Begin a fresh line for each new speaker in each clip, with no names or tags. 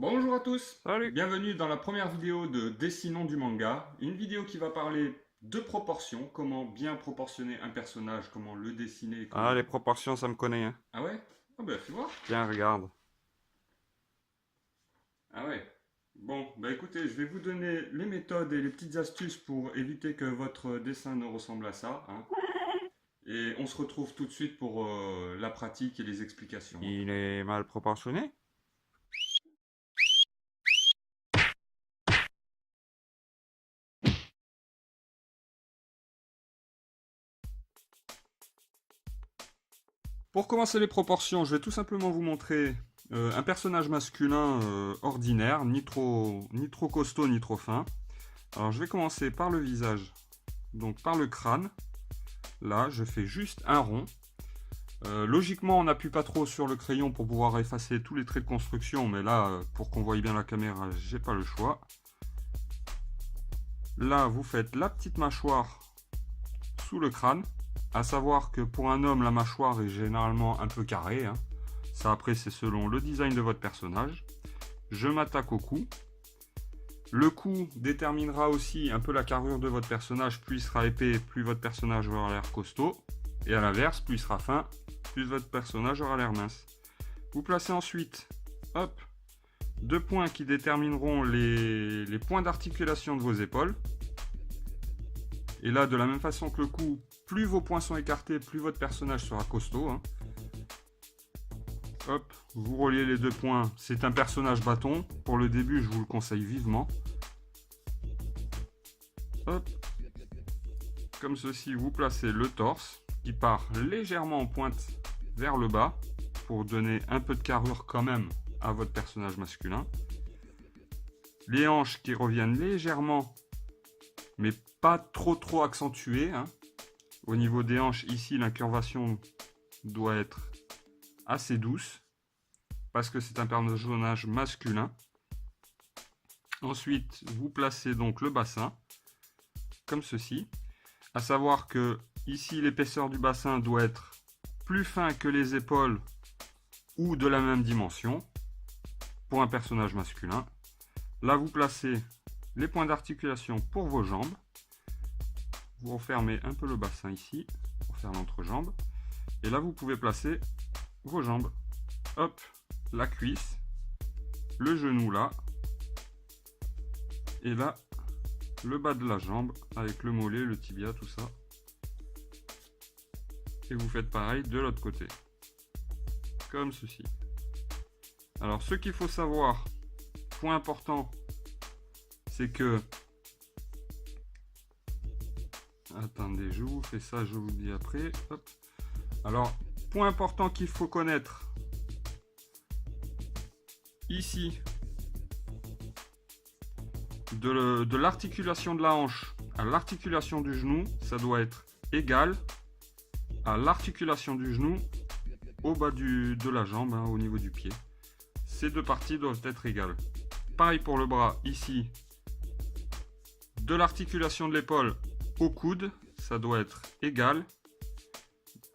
Bonjour à tous,
Salut!
bienvenue dans la première vidéo de Dessinons du manga, une vidéo qui va parler de proportions, comment bien proportionner un personnage, comment le dessiner,
Ah,
comment...
les proportions, ça me connaît, hein.
Ah ouais? Ah bah fais voir.
Tiens, regarde.
Ah ouais. Bon, bah écoutez, je vais vous donner les méthodes et les petites astuces pour éviter que votre dessin ne ressemble à ça, hein. Et on se retrouve tout de suite pour la pratique et les explications.
Il est mal proportionné?
Pour commencer les proportions, je vais tout simplement vous montrer un personnage masculin ordinaire, ni trop costaud ni trop fin. Alors je vais commencer par le visage, donc par le crâne. Là, je fais juste un rond. Logiquement, on n'appuie pas trop sur le crayon pour pouvoir effacer tous les traits de construction, mais là, pour qu'on voie bien la caméra, j'ai pas le choix. Là, vous faites la petite mâchoire sous le crâne, à savoir que pour un homme, la mâchoire est généralement un peu carrée, hein. Ça, après, c'est selon le design de votre personnage. Je m'attaque au cou. Le cou déterminera aussi un peu la carrure de votre personnage. Plus il sera épais, plus votre personnage aura l'air costaud. Et à l'inverse, plus il sera fin, plus votre personnage aura l'air mince. Vous placez ensuite, hop, deux points qui détermineront les points d'articulation de vos épaules. Et là, de la même façon que le cou, plus vos points sont écartés, plus votre personnage sera costaud, hein. Hop, vous reliez les deux points. C'est un personnage bâton. Pour le début, je vous le conseille vivement. Hop, comme ceci, vous placez le torse qui part légèrement en pointe vers le bas pour donner un peu de carrure quand même à votre personnage masculin. Les hanches qui reviennent légèrement, mais pas trop accentuées, hein. Au niveau des hanches, ici, l'incurvation doit être assez douce parce que c'est un personnage masculin. Ensuite, vous placez donc le bassin comme ceci. À savoir que ici, l'épaisseur du bassin doit être plus fin que les épaules ou de la même dimension pour un personnage masculin. Là, vous placez les points d'articulation pour vos jambes. Vous refermez un peu le bassin ici pour faire l'entrejambe. Et là, vous pouvez placer vos jambes. Hop, la cuisse, le genou là. Et là, le bas de la jambe avec le mollet, le tibia, tout ça. Et vous faites pareil de l'autre côté. Comme ceci. Alors, ce qu'il faut savoir, point important, c'est que... Attendez, je vous fais ça, je vous dis après. Hop. Alors, point important qu'il faut connaître. Ici, de l'articulation de la hanche à l'articulation du genou, ça doit être égal à l'articulation du genou au bas de la jambe, hein, au niveau du pied. Ces deux parties doivent être égales. Pareil pour le bras, ici, de l'articulation de l'épaule au coude, ça doit être égal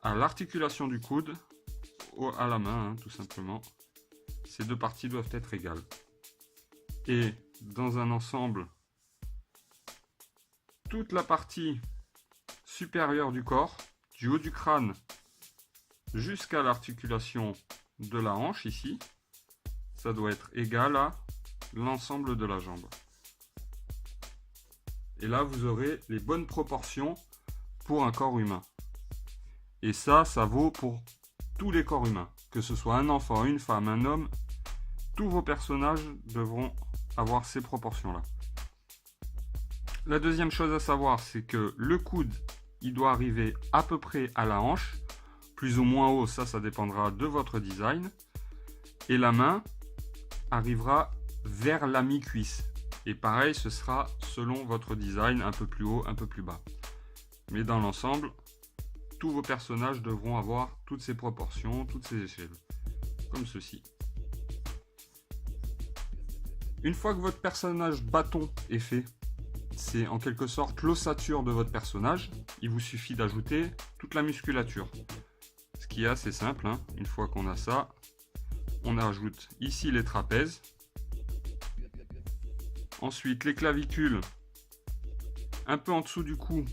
à l'articulation du coude à la main, hein, tout simplement. Ces deux parties doivent être égales. Et dans un ensemble, toute la partie supérieure du corps, du haut du crâne jusqu'à l'articulation de la hanche ici, ça doit être égal à l'ensemble de la jambe. Et là, vous aurez les bonnes proportions pour un corps humain. Et ça vaut pour tous les corps humains. Que ce soit un enfant, une femme, un homme, tous vos personnages devront avoir ces proportions-là. La deuxième chose à savoir, c'est que le coude, il doit arriver à peu près à la hanche, plus ou moins haut, ça dépendra de votre design. Et la main arrivera vers la mi-cuisse. Et pareil, ce sera selon votre design, un peu plus haut, un peu plus bas. Mais dans l'ensemble, tous vos personnages devront avoir toutes ces proportions, toutes ces échelles. Comme ceci. Une fois que votre personnage bâton est fait, c'est en quelque sorte l'ossature de votre personnage. Il vous suffit d'ajouter toute la musculature. Ce qui est assez simple, hein. Une fois qu'on a ça, on ajoute ici les trapèzes. Ensuite, les clavicules, un peu en dessous du cou,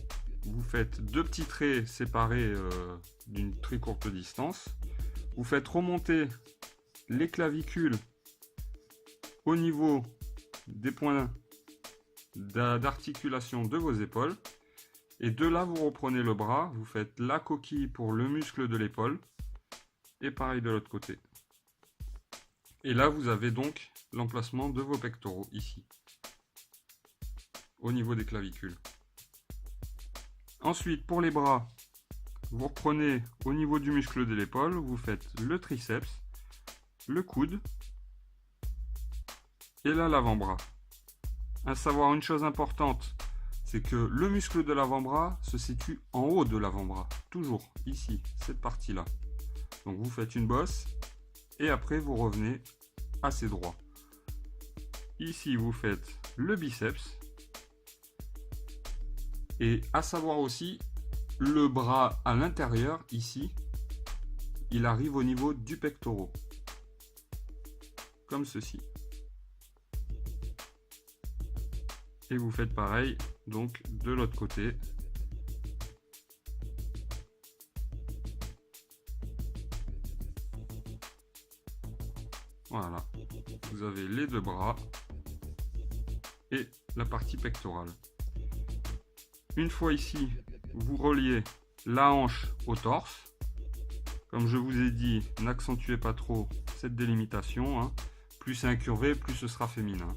vous faites 2 petits traits séparés d'une très courte distance. Vous faites remonter les clavicules au niveau des points d'articulation de vos épaules. Et de là, vous reprenez le bras, vous faites la coquille pour le muscle de l'épaule. Et pareil de l'autre côté. Et là, vous avez donc l'emplacement de vos pectoraux, ici, au niveau des clavicules. Ensuite, pour les bras, vous reprenez au niveau du muscle de l'épaule, vous faites le triceps, le coude et là l'avant-bras. À savoir une chose importante, c'est que le muscle de l'avant-bras se situe en haut de l'avant-bras, toujours ici, cette partie-là. Donc vous faites une bosse et après vous revenez assez droit. Ici vous faites le biceps et à savoir aussi le bras à l'intérieur ici, il arrive au niveau du pectoral, comme ceci. Et vous faites pareil donc de l'autre côté. Voilà, vous avez les deux bras et la partie pectorale. Une fois ici, vous reliez la hanche au torse. Comme je vous ai dit, n'accentuez pas trop cette délimitation, hein. Plus c'est incurvé, plus ce sera féminin.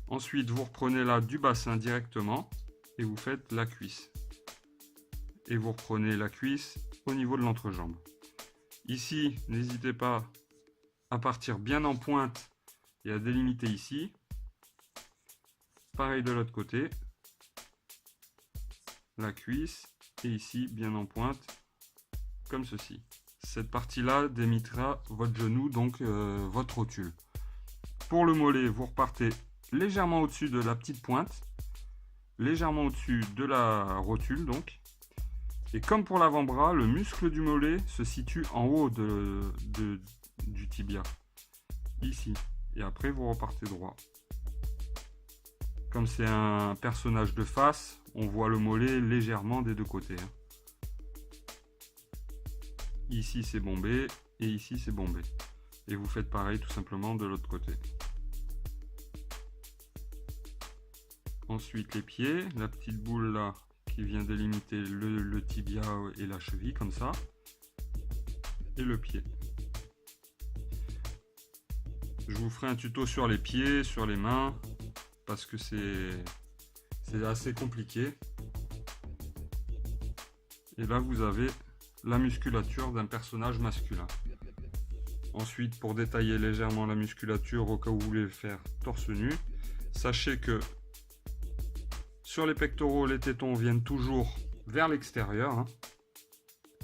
Ensuite, vous reprenez là du bassin directement et vous faites la cuisse. Et vous reprenez la cuisse au niveau de l'entrejambe. Ici, n'hésitez pas à partir bien en pointe et à délimiter ici. Pareil de l'autre côté. La cuisse et ici bien en pointe comme ceci. Cette partie-là délimitera votre genou, donc votre rotule. Pour le mollet, vous repartez légèrement au-dessus de la petite pointe, légèrement au-dessus de la rotule donc. Et comme pour l'avant-bras, le muscle du mollet se situe en haut du tibia, ici. Et après, vous repartez droit. Comme c'est un personnage de face, on voit le mollet légèrement des deux côtés. Ici, c'est bombé et ici, c'est bombé. Et vous faites pareil tout simplement de l'autre côté. Ensuite, les pieds, la petite boule là qui vient délimiter le tibia et la cheville comme ça. Et le pied. Je vous ferai un tuto sur les pieds, sur les mains, parce que c'est assez compliqué. Et là, vous avez la musculature d'un personnage masculin. Ensuite, pour détailler légèrement la musculature au cas où vous voulez le faire torse nu, sachez que sur les pectoraux, les tétons viennent toujours vers l'extérieur, hein.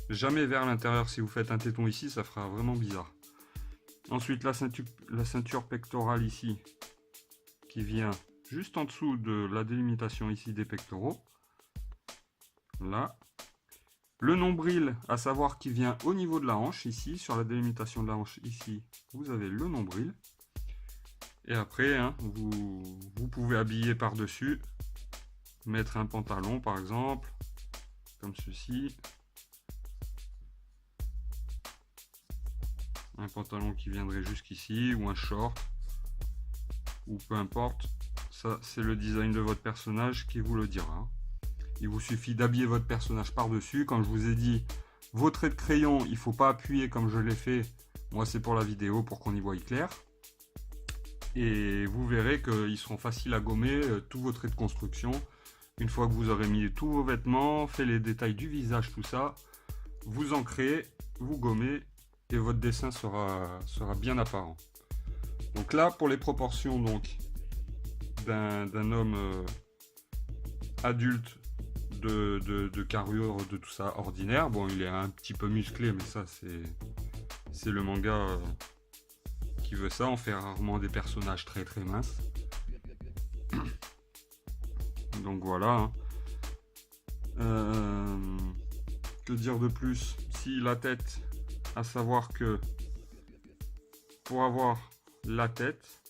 Jamais vers l'intérieur. Si vous faites un téton ici, ça fera vraiment bizarre. Ensuite, la ceinture pectorale ici, qui vient juste en dessous de la délimitation ici des pectoraux. Là. Le nombril, à savoir qui vient au niveau de la hanche, ici, sur la délimitation de la hanche, ici, vous avez le nombril. Et après, hein, vous pouvez habiller par-dessus, mettre un pantalon par exemple, comme ceci. Un pantalon qui viendrait jusqu'ici, ou un short, ou peu importe. Ça, c'est le design de votre personnage qui vous le dira. Il vous suffit d'habiller votre personnage par-dessus. Comme je vous ai dit, vos traits de crayon, il ne faut pas appuyer comme je l'ai fait. Moi, c'est pour la vidéo, pour qu'on y voie clair. Et vous verrez qu'ils seront faciles à gommer, tous vos traits de construction. Une fois que vous aurez mis tous vos vêtements, fait les détails du visage, tout ça, vous ancrez, vous gommez, et votre dessin sera bien apparent. Donc là, pour les proportions donc d'un homme adulte, de carrure, de tout ça ordinaire. Bon, il est un petit peu musclé, mais ça c'est le manga qui veut ça. On fait rarement des personnages très très minces. Donc voilà. Que dire de plus? Si la tête, à savoir que pour avoir la tête,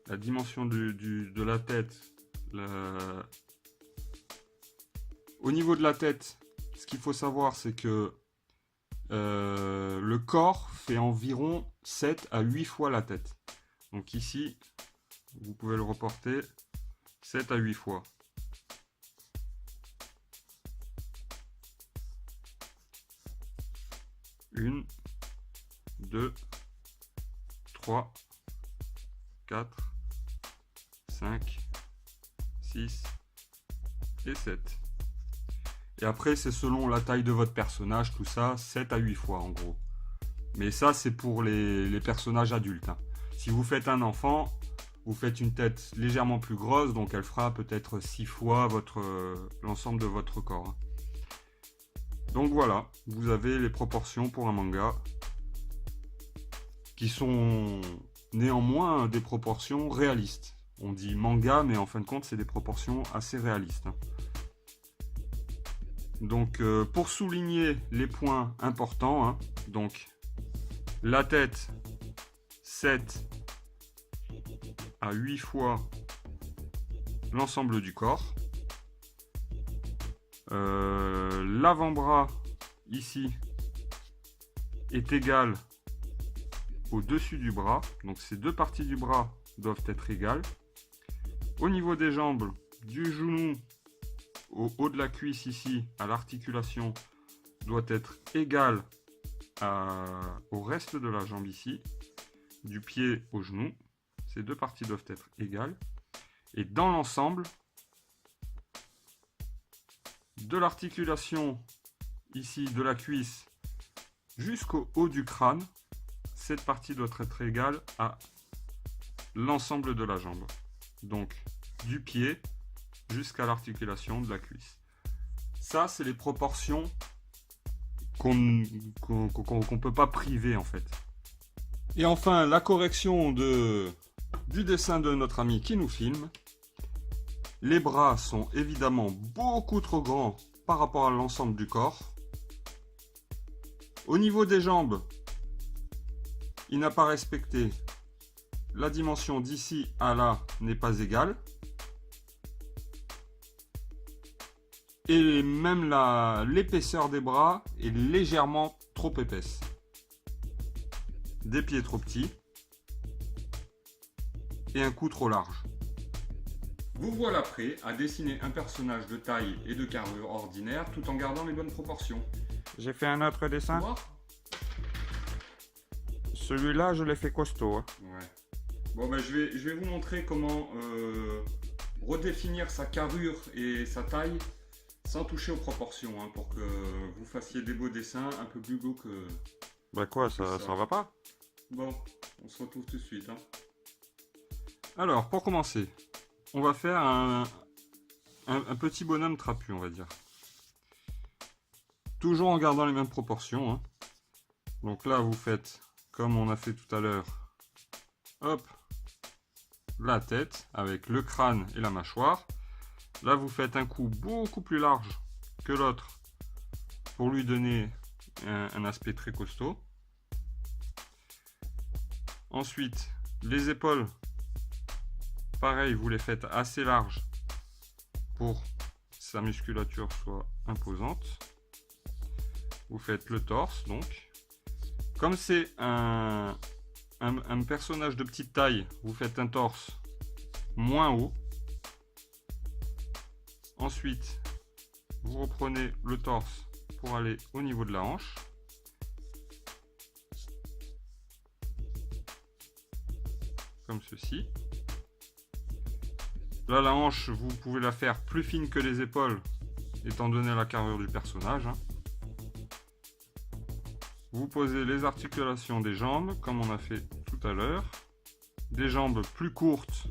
la dimension de la tête. Au niveau de la tête, ce qu'il faut savoir, c'est que le corps fait environ 7 à 8 fois la tête. Donc ici, vous pouvez le reporter 7 à 8 fois. Une, 2, 3, 4, 5, 6 et 7. Et après, c'est selon la taille de votre personnage, tout ça, 7 à 8 fois en gros. Mais ça, c'est pour les personnages adultes, hein. Si vous faites un enfant, vous faites une tête légèrement plus grosse, donc elle fera peut-être 6 fois l'ensemble de votre corps, hein. Donc voilà, vous avez les proportions pour un manga, qui sont néanmoins des proportions réalistes. On dit manga, mais en fin de compte, c'est des proportions assez réalistes, hein. Donc pour souligner les points importants, hein, donc la tête 7 à 8 fois l'ensemble du corps, l'avant-bras ici est égal au-dessus du bras, donc ces deux parties du bras doivent être égales. Au niveau des jambes, du genou au haut de la cuisse ici, à l'articulation, doit être égal au reste de la jambe ici, du pied au genou. Ces deux parties doivent être égales. Et dans l'ensemble, de l'articulation ici de la cuisse jusqu'au haut du crâne, cette partie doit être égale à l'ensemble de la jambe. Donc du pied jusqu'à l'articulation de la cuisse. Ça, c'est les proportions qu'on ne peut pas priver en fait. Et enfin, la correction du dessin de notre ami qui nous filme. Les bras sont évidemment beaucoup trop grands par rapport à l'ensemble du corps. Au niveau des jambes, il n'a pas respecté la dimension d'ici à là n'est pas égale. Et même l'épaisseur des bras est légèrement trop épaisse. Des pieds trop petits. Et un cou trop large. Vous voilà prêt à dessiner un personnage de taille et de carrure ordinaire tout en gardant les bonnes proportions.
J'ai fait un autre dessin. Celui-là, je l'ai fait costaud, hein.
Ouais. Bon, ben, je vais vous montrer comment redéfinir sa carrure et sa taille sans toucher aux proportions, hein, pour que vous fassiez des beaux dessins un peu plus beaux que...
Bah quoi, ça va pas?
Bon, on se retrouve tout de suite, hein. Alors, pour commencer, on va faire un petit bonhomme trapu, on va dire. Toujours en gardant les mêmes proportions, hein. Donc là, vous faites comme on a fait tout à l'heure. Hop, la tête avec le crâne et la mâchoire. Là, vous faites un cou beaucoup plus large que l'autre pour lui donner un aspect très costaud. Ensuite, les épaules, pareil, vous les faites assez larges pour que sa musculature soit imposante. Vous faites le torse, donc. Comme c'est un personnage de petite taille, vous faites un torse moins haut. Ensuite, vous reprenez le torse pour aller au niveau de la hanche. Comme ceci. Là, la hanche, vous pouvez la faire plus fine que les épaules, étant donné la carrure du personnage, hein. Vous posez les articulations des jambes, comme on a fait tout à l'heure. Des jambes plus courtes.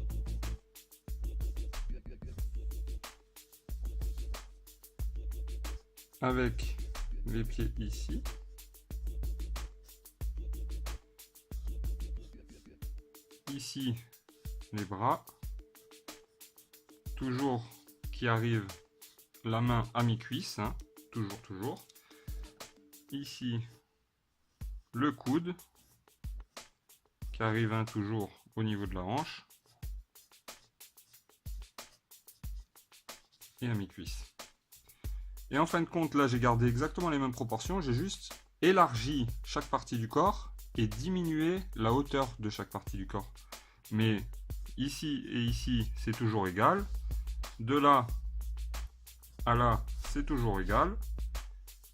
Avec les pieds ici. Ici, les bras. Toujours qui arrive la main à mi-cuisse, hein. Toujours. Ici, le coude qui arrive, hein, toujours au niveau de la hanche. et à mes cuisses. Et en fin de compte, là j'ai gardé exactement les mêmes proportions, j'ai juste élargi chaque partie du corps et diminué la hauteur de chaque partie du corps. Mais ici et ici, c'est toujours égal. De là à là, c'est toujours égal.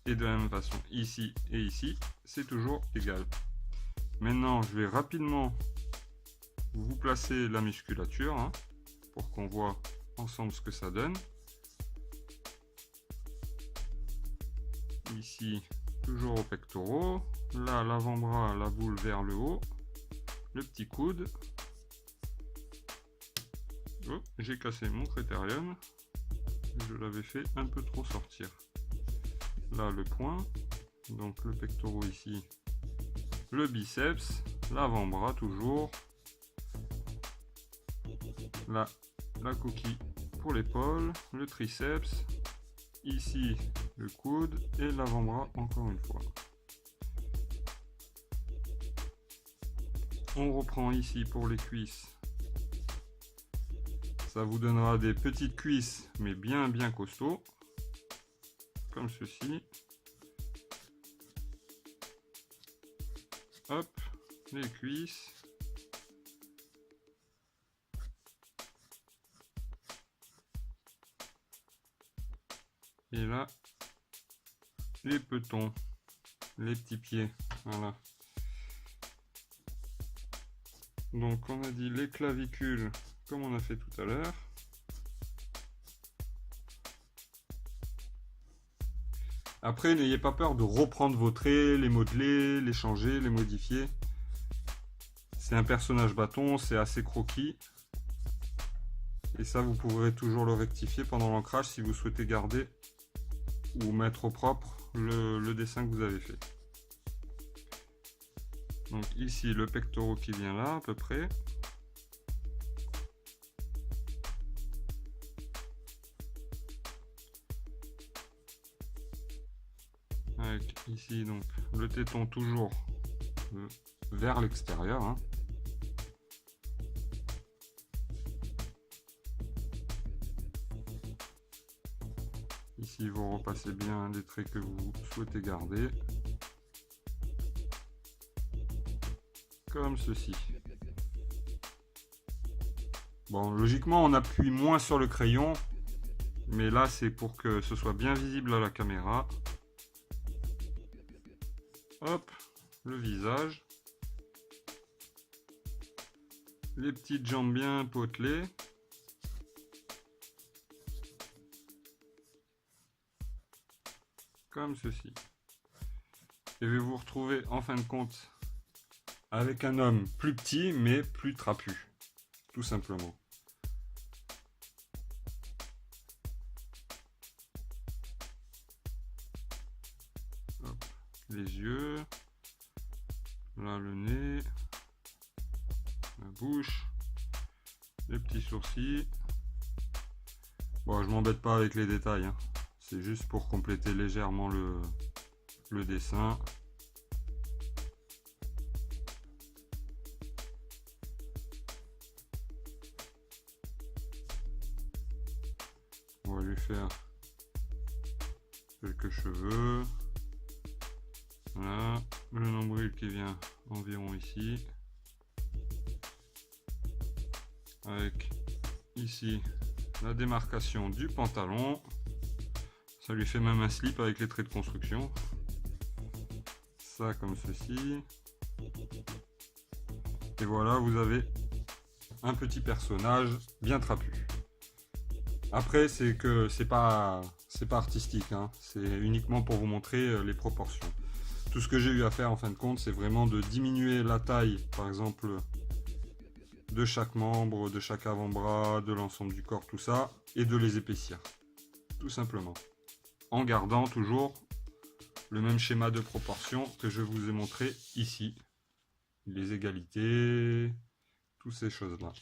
Et de la même façon, ici et ici, c'est toujours égal. Maintenant, je vais rapidement vous placer la musculature, hein, pour qu'on voit ensemble ce que ça donne. Ici, toujours aux pectoraux. Là, l'avant-bras, la boule vers le haut. Le petit coude. Oh, j'ai cassé mon critérium. Je l'avais fait un peu trop sortir. Là, le poing. Donc, le pectoral ici. Le biceps. L'avant-bras, toujours. Là, la coquille pour l'épaule. Le triceps. Ici, le coude. Et l'avant-bras, encore une fois. On reprend ici pour les cuisses. Ça vous donnera des petites cuisses, mais bien costauds. Comme ceci. Hop, les cuisses. Et là, les petons, les petits pieds. Voilà. Donc on a dit les clavicules, comme on a fait tout à l'heure. Après, n'ayez pas peur de reprendre vos traits, les modeler, les changer, les modifier. C'est un personnage bâton, c'est assez croquis. Et ça, vous pourrez toujours le rectifier pendant l'ancrage si vous souhaitez garder ou mettre au propre le dessin que vous avez fait. Donc ici, le pectoral qui vient là, à peu près. Avec ici, donc, le téton toujours vers l'extérieur. Hein. Ici, vous repassez bien les traits que vous souhaitez garder. Comme ceci. Bon, logiquement, on appuie moins sur le crayon, mais là, c'est pour que ce soit bien visible à la caméra. Hop, le visage. Les petites jambes bien potelées. Comme ceci. Et je vais vous retrouver en fin de compte avec un homme plus petit mais plus trapu, tout simplement. Hop, les yeux, là le nez, la bouche, les petits sourcils. Bon, je m'embête pas avec les détails, hein. C'est juste pour compléter légèrement le dessin. On va lui faire quelques cheveux. Voilà, le nombril qui vient environ ici. Avec ici la démarcation du pantalon. Ça lui fait même un slip avec les traits de construction. Ça comme ceci. Et voilà, vous avez un petit personnage bien trapu. Après, c'est que c'est pas artistique, hein. C'est uniquement pour vous montrer les proportions. Tout ce que j'ai eu à faire en fin de compte, c'est vraiment de diminuer la taille, par exemple, de chaque membre, de chaque avant-bras, de l'ensemble du corps, tout ça, et de les épaissir. Tout simplement. En gardant toujours le même schéma de proportion que je vous ai montré ici. Les égalités, toutes ces choses-là.